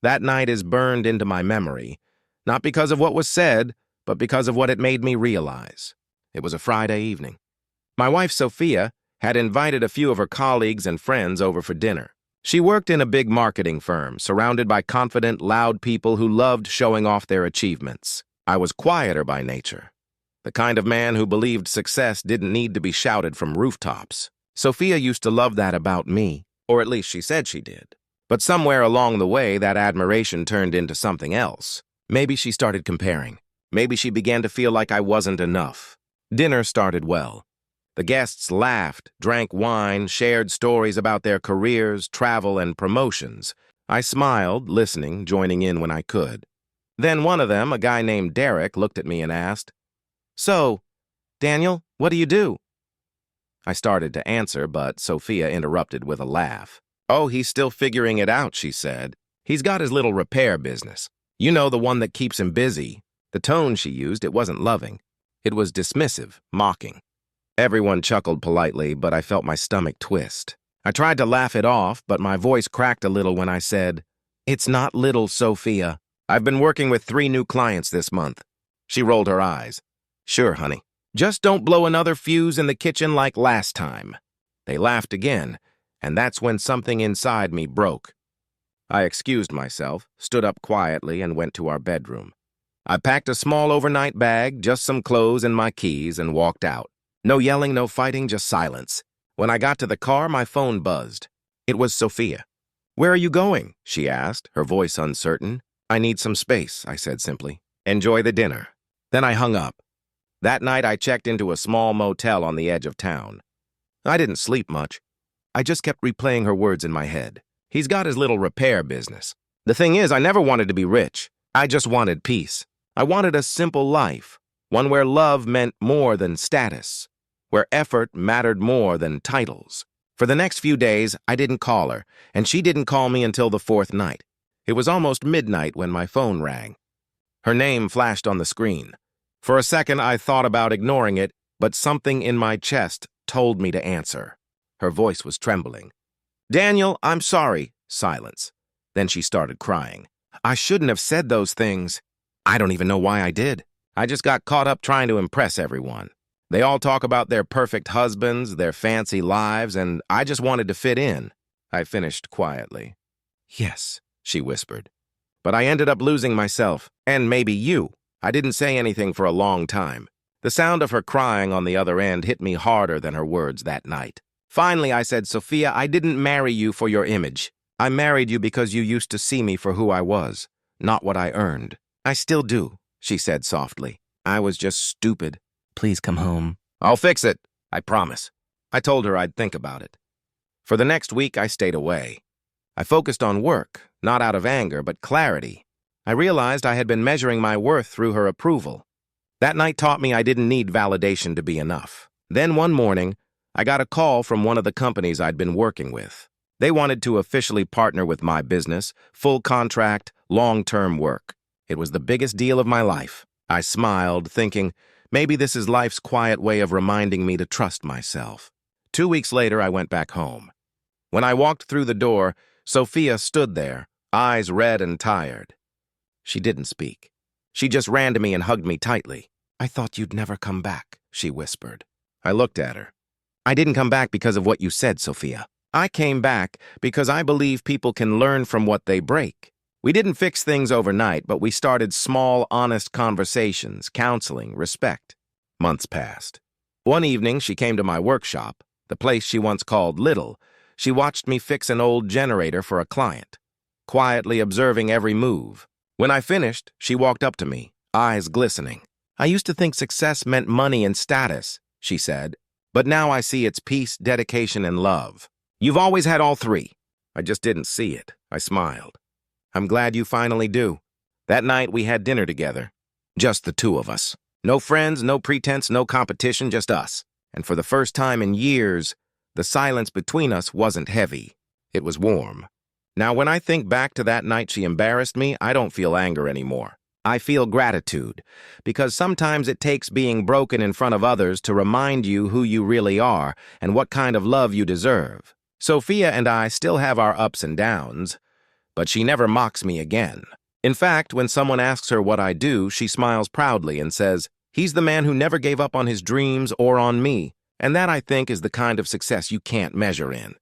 That night is burned into my memory, not because of what was said, but because of what it made me realize. It was a Friday evening. My wife, Sophia, had invited a few of her colleagues and friends over for dinner. She worked in a big marketing firm, surrounded by confident, loud people who loved showing off their achievements. I was quieter by nature, the kind of man who believed success didn't need to be shouted from rooftops. Sophia used to love that about me, or at least she said she did. But somewhere along the way, that admiration turned into something else. Maybe she started comparing. Maybe she began to feel like I wasn't enough. Dinner started well. The guests laughed, drank wine, shared stories about their careers, travel, and promotions. I smiled, listening, joining in when I could. Then one of them, a guy named Derek, looked at me and asked, "So, Daniel, what do you do?" I started to answer, but Sophia interrupted with a laugh. "Oh, he's still figuring it out," she said. "He's got his little repair business. You know, the one that keeps him busy." The tone she used, it wasn't loving. It was dismissive, mocking. Everyone chuckled politely, but I felt my stomach twist. I tried to laugh it off, but my voice cracked a little when I said, "It's not little, Sophia. I've been working with 3 new clients this month." She rolled her eyes. "Sure, honey. Just don't blow another fuse in the kitchen like last time." They laughed again, and that's when something inside me broke. I excused myself, stood up quietly, and went to our bedroom. I packed a small overnight bag, just some clothes and my keys, and walked out. No yelling, no fighting, just silence. When I got to the car, my phone buzzed. It was Sophia. "Where are you going?" she asked, her voice uncertain. "I need some space," I said simply. "Enjoy the dinner." Then I hung up. That night, I checked into a small motel on the edge of town. I didn't sleep much. I just kept replaying her words in my head. He's got his little repair business. The thing is, I never wanted to be rich. I just wanted peace. I wanted a simple life, one where love meant more than status, where effort mattered more than titles. For the next few days, I didn't call her, and she didn't call me until the 4th night. It was almost midnight when my phone rang. Her name flashed on the screen. For a second, I thought about ignoring it, but something in my chest told me to answer. Her voice was trembling. "Daniel, I'm sorry." Silence. Then she started crying. "I shouldn't have said those things. I don't even know why I did. I just got caught up trying to impress everyone. They all talk about their perfect husbands, their fancy lives, and I just wanted to fit in." I finished quietly. "Yes," she whispered. "But I ended up losing myself, and maybe you." I didn't say anything for a long time. The sound of her crying on the other end hit me harder than her words that night. Finally, I said, "Sophia, I didn't marry you for your image. I married you because you used to see me for who I was, not what I earned." "I still do," she said softly. "I was just stupid. Please come home." "I'll fix it, I promise." I told her I'd think about it. For the next week, I stayed away. I focused on work, not out of anger, but clarity. I realized I had been measuring my worth through her approval. That night taught me I didn't need validation to be enough. Then one morning, I got a call from one of the companies I'd been working with. They wanted to officially partner with my business, full contract, long-term work. It was the biggest deal of my life. I smiled, thinking, maybe this is life's quiet way of reminding me to trust myself. 2 weeks later, I went back home. When I walked through the door, Sophia stood there, eyes red and tired. She didn't speak. She just ran to me and hugged me tightly. "I thought you'd never come back," she whispered. I looked at her. "I didn't come back because of what you said, Sophia. I came back because I believe people can learn from what they break. We didn't fix things overnight, but we started small, honest conversations, counseling, respect." Months passed. One evening, she came to my workshop, the place she once called Little. She watched me fix an old generator for a client, quietly observing every move. When I finished, she walked up to me, eyes glistening. "I used to think success meant money and status," she said, "but now I see it's peace, dedication, and love. You've always had all 3. I just didn't see it." I smiled. "I'm glad you finally do." That night, we had dinner together. Just the 2 of us. No friends, no pretense, no competition, just us. And for the first time in years, the silence between us wasn't heavy. It was warm. Now, when I think back to that night she embarrassed me, I don't feel anger anymore. I feel gratitude, because sometimes it takes being broken in front of others to remind you who you really are and what kind of love you deserve. Sophia and I still have our ups and downs, But she never mocks me again. In fact, when someone asks her what I do, she smiles proudly and says, "He's the man who never gave up on his dreams or on me." And that, I think, is the kind of success you can't measure in.